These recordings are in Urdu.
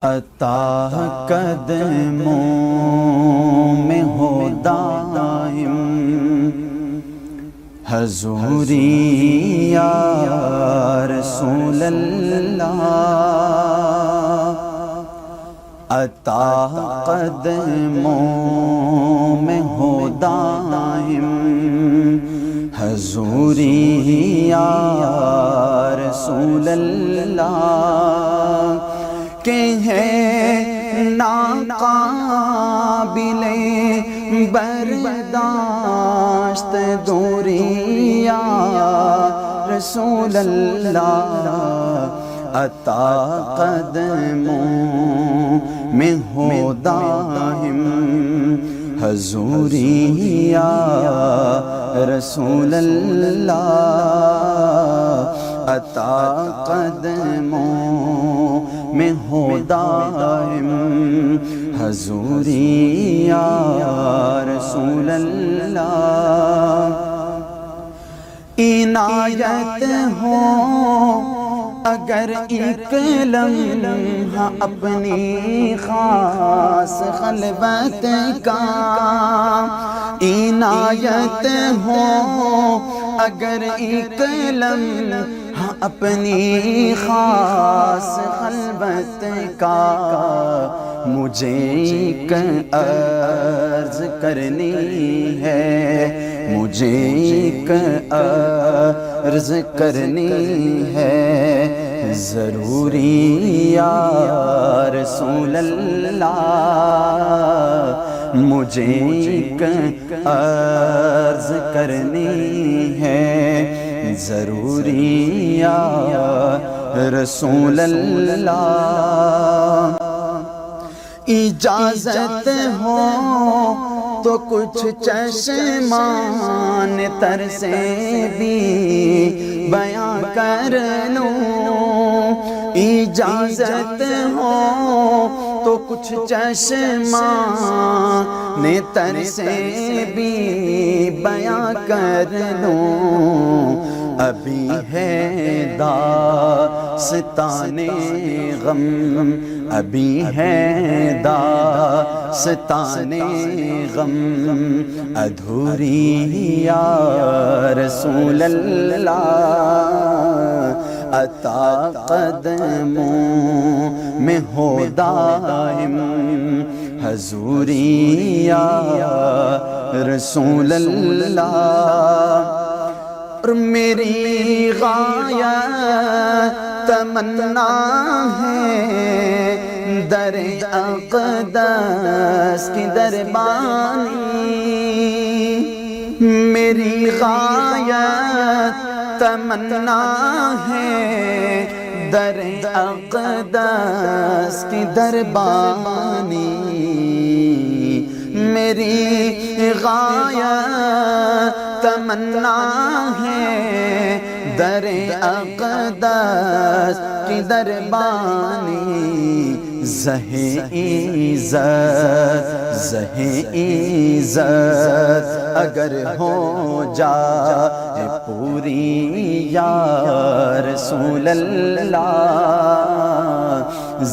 عطا قدموں میں ہو دائم حضوری یا رسول اللہ، عطا قدموں میں ہو دائم حضوری یا رسول اللہ، کہ ہے ناقابل برداشت دوری یا رسول اللہ، عطا قدموں میں ہو دائم حضوری یا رسول اللہ، عطا قدموں میں ہو دائم حضوری یا رسول اللہ، عنایت ہو اگر ایک لمحہ اپنی خاص خلوت کا، عنایت ہو اگر ایک لمحہ اپنی خاص خلوت کا، مجھے ایک عرض کرنی ہے، مجھے ایک عرض کرنی ہے، ضروری یا رسول اللہ، مجھے ایک عرض کرنی ہے، ضروری یا رسول اللہ، اجازت ہو تو کچھ چشمان تر سے بھی بیان کر لوں، اجازت ہو تو کچھ چشمان تر سے بھی بیان کر لوں، ابھی ہے داستان غم، ابھی ہے داستان غم ادھوری یا رسول اللہ، عطا قدموں میں ہو دائم حضوری یا رسول اللہ، اور میری غایت تمنا ہے در اقدس کی دربانی، میری غایت تمنا ہے در اقدس کی دربانی، میری غایت تمنا ہے در اقدس کی دربانی، زہ عزت اگر ہو جائے پوری یا رسول اللہ،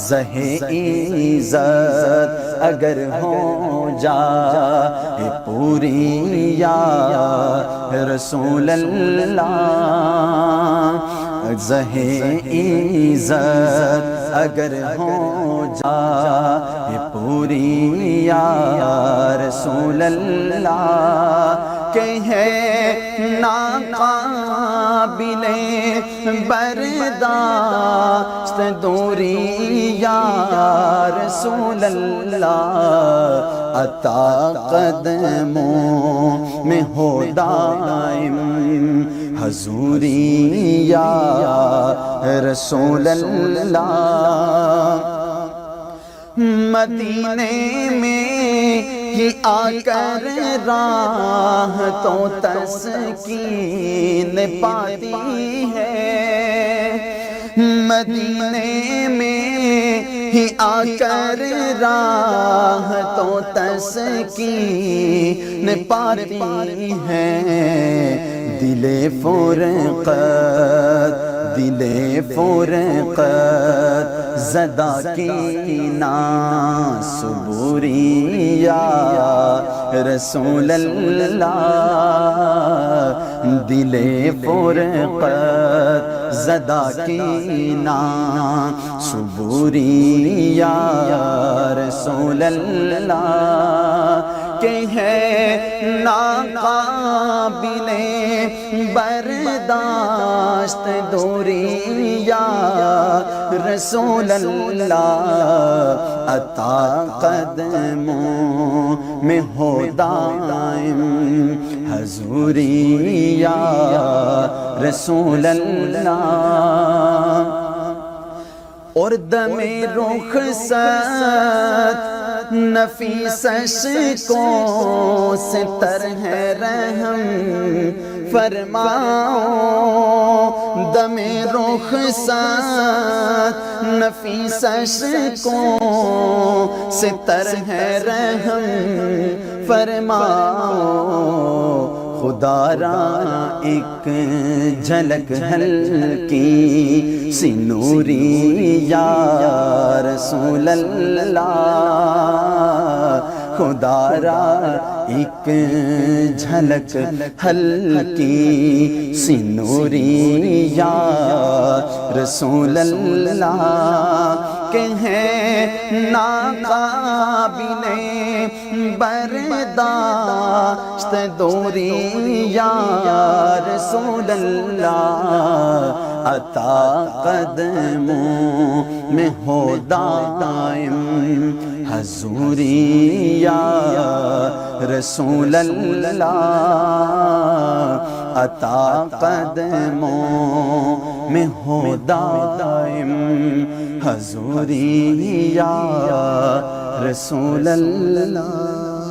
زہ عزت اگر ہو جائے پوری یا رسول اللہ، زہ عزت اگر ہو جائے پوری یا رسول اللہ، کہ ہے ناقابل برداشت دوری یا رسول اللہ، عطا قدموں میں ہو دائم حضوری یا رسول اللہ، مدینے میں ہی آ کر راہ تو تسکین پاتی ہے، مدینے میں ہی آ کر راہ تو تسکین پاتی ہے، دل فرقت دل فرقت زدہ کی نا صبوری یا رسول اللہ، دل فرقت زدہ کی نا صبوری یا رسول اللہ، کہ ہے ناقابل برداشت دوری یا رسول اللہ، عطا قدموں میں ہو دائم حضوری یا رسول اللہ، اور دم رخصت نفیس اشکوں سے تر ہے رحم فرماؤ، دم رخصت نفیس اشکوں سے تر ہے رحم فرماؤ، خدا را ایک جھلک ہلکی سی نوری یا رسول اللہ، خدا را ایک جھلک ہلکی سی نوری یا رسول اللہ، کہ ہے ناقابل برداشت دوری یا رسول اللہ، عطا قدموں میں ہو دائم حضوری یا رسول اللہ، عطا قدموں میں ہو دائم حضوری یا رسول اللہ۔